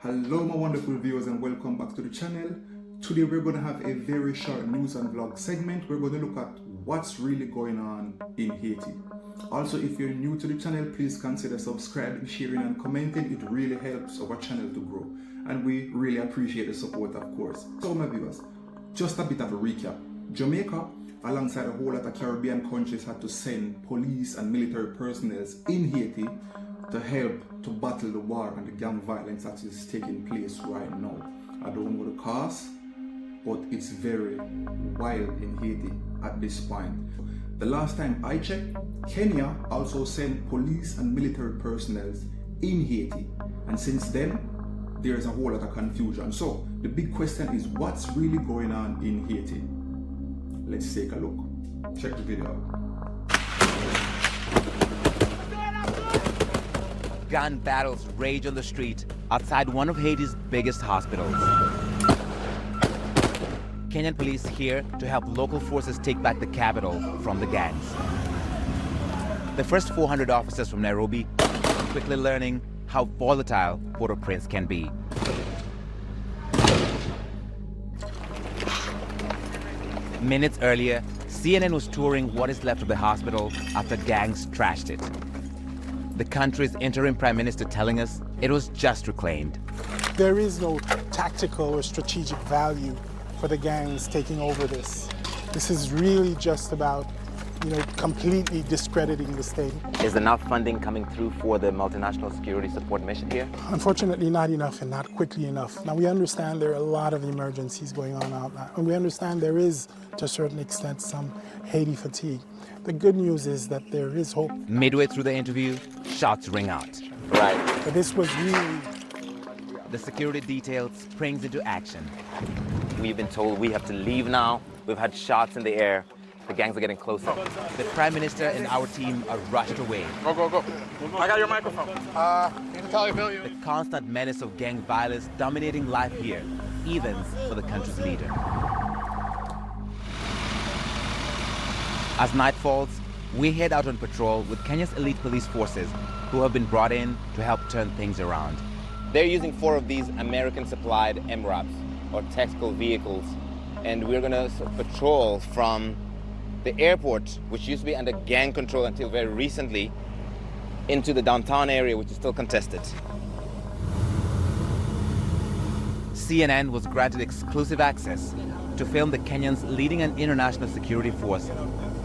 Hello my wonderful viewers and welcome back to the channel. Today we're going to have a very short news and vlog segment. We're going to look at what's really going on in Haiti. Also, if you're new to the channel, please consider subscribing, sharing and commenting. It really helps our channel to grow and we really appreciate the support, of course. So my viewers, just a bit of a recap. Jamaica, alongside a whole lot of Caribbean countries, had to send police and military personnel in Haiti to help to battle the war and the gang violence that is taking place right now. I don't know the cause, but it's very wild in Haiti at this point. The last time I checked, Kenya also sent police and military personnel in Haiti, and since then there's a whole lot of confusion. So the big question is, what's really going on in Haiti? Let's take a look. Check the video out. Gun battles rage on the street outside one of Haiti's biggest hospitals. Kenyan police here to help local forces take back the capital from the gangs. The first 400 officers from Nairobi quickly learning how volatile Port-au-Prince can be. Minutes earlier, CNN was touring what is left of the hospital after gangs trashed it. The country's interim prime minister telling us it was just reclaimed. There is no tactical or strategic value for the gangs taking over this. This is really just about, completely discrediting the state. Is enough funding coming through for the multinational security support mission here? Unfortunately, not enough and not quickly enough. Now, we understand there are a lot of emergencies going on out there, and we understand there is, to a certain extent, some Haiti fatigue. The good news is that there is hope. Midway through the interview, shots ring out. Right. But this was really... The security detail springs into action. We've been told we have to leave now. We've had shots in the air. The gangs are getting closer. The Prime Minister and our team are rushed away. Go. I got your microphone. The constant menace of gang violence dominating life here, even for the country's leader. As night falls, we head out on patrol with Kenya's elite police forces who have been brought in to help turn things around. They're using 4 of these American-supplied MRAPs, or tactical vehicles, and we're going to patrol from the airport, which used to be under gang control until very recently, into the downtown area, which is still contested. CNN was granted exclusive access to film the Kenyans leading an international security force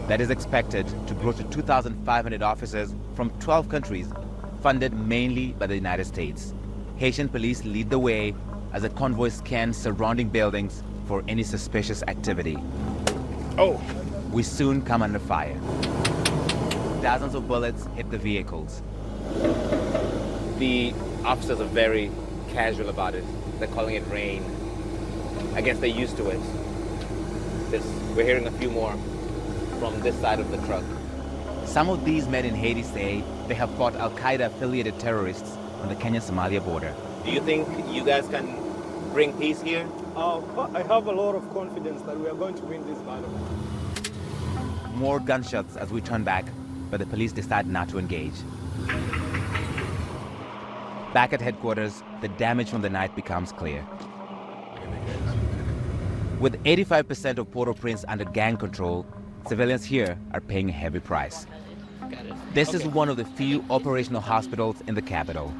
that is expected to grow to 2,500 officers from 12 countries, funded mainly by the United States. Haitian police lead the way as a convoy scans surrounding buildings for any suspicious activity. Oh. We soon come under fire. Dozens of bullets hit the vehicles. The officers are very casual about it. They're calling it rain. I guess they're used to it. We're hearing a few more from this side of the truck. Some of these men in Haiti say they have fought Al-Qaeda affiliated terrorists on the Kenya-Somalia border. Do you think you guys can bring peace here? I have a lot of confidence that we are going to win this battle. More gunshots as we turn back, but the police decide not to engage. Back at headquarters, the damage from the night becomes clear. With 85% of Port-au-Prince under gang control, civilians here are paying a heavy price. This is one of the few operational hospitals in the capital,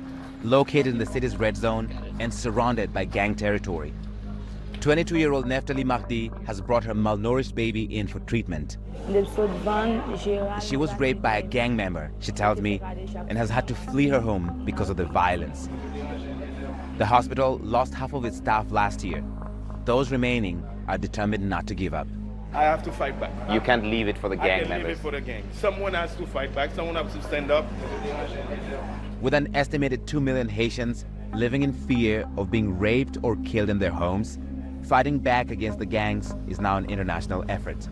located in the city's red zone and surrounded by gang territory. 22-year-old Neftali Mahdi has brought her malnourished baby in for treatment. She was raped by a gang member, she tells me, and has had to flee her home because of the violence. The hospital lost half of its staff last year. Those remaining are determined not to give up. I have to fight back. You can't leave it for the gang members. I can't leave it for the gang. Someone has to fight back. Someone has to stand up. With an estimated 2 million Haitians living in fear of being raped or killed in their homes, fighting back against the gangs is now an international effort.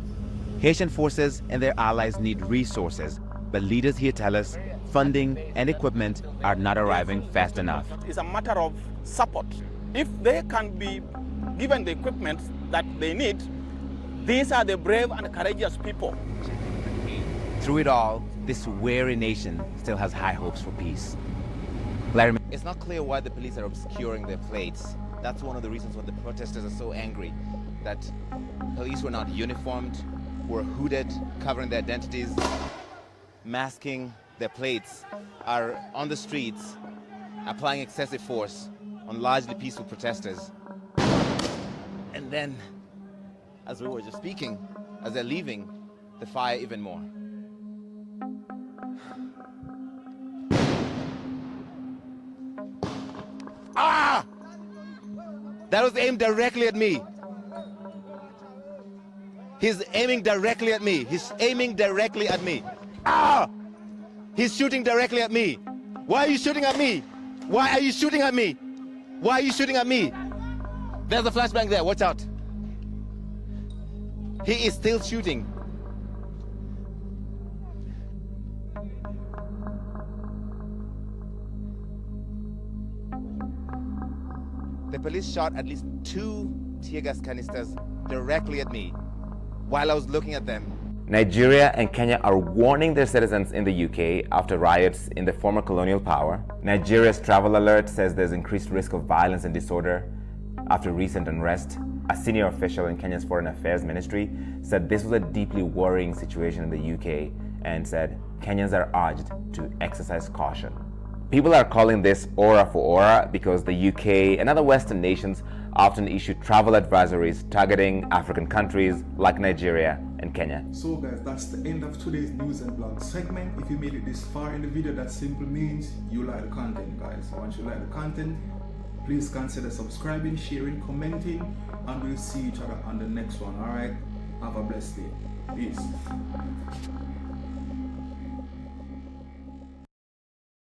Haitian forces and their allies need resources, but leaders here tell us funding and equipment are not arriving fast enough. It's a matter of support. If they can be given the equipment that they need, these are the brave and courageous people. Through it all, this weary nation still has high hopes for peace. Larry It's not clear why the police are obscuring their plates. That's one of the reasons why the protesters are so angry, that police were not uniformed, were hooded, covering their identities, masking their plates, are on the streets, applying excessive force on largely peaceful protesters. And then, as we were just speaking, as they're leaving, they fire even more. Ah! That was aimed directly at me. He's aiming directly at me. He's aiming directly at me. Ah! He's shooting directly at me. Why are you shooting at me? Why are you shooting at me? Why are you shooting at me? There's a flashbang there. Watch out. He is still shooting. The police shot at least 2 tear gas canisters directly at me while I was looking at them. Nigeria and Kenya are warning their citizens in the UK after riots in the former colonial power. Nigeria's travel alert says there's increased risk of violence and disorder after recent unrest. A senior official in Kenya's Foreign Affairs Ministry said this was a deeply worrying situation in the UK and said Kenyans are urged to exercise caution. People are calling this aura for aura because the UK and other Western nations often issue travel advisories targeting African countries like Nigeria and Kenya. So guys, that's the end of today's news and blog segment. If you made it this far in the video, that simply means you like the content, guys. Once you like the content, please consider subscribing, sharing, commenting, and we'll see each other on the next one. All right, have a blessed day. Peace.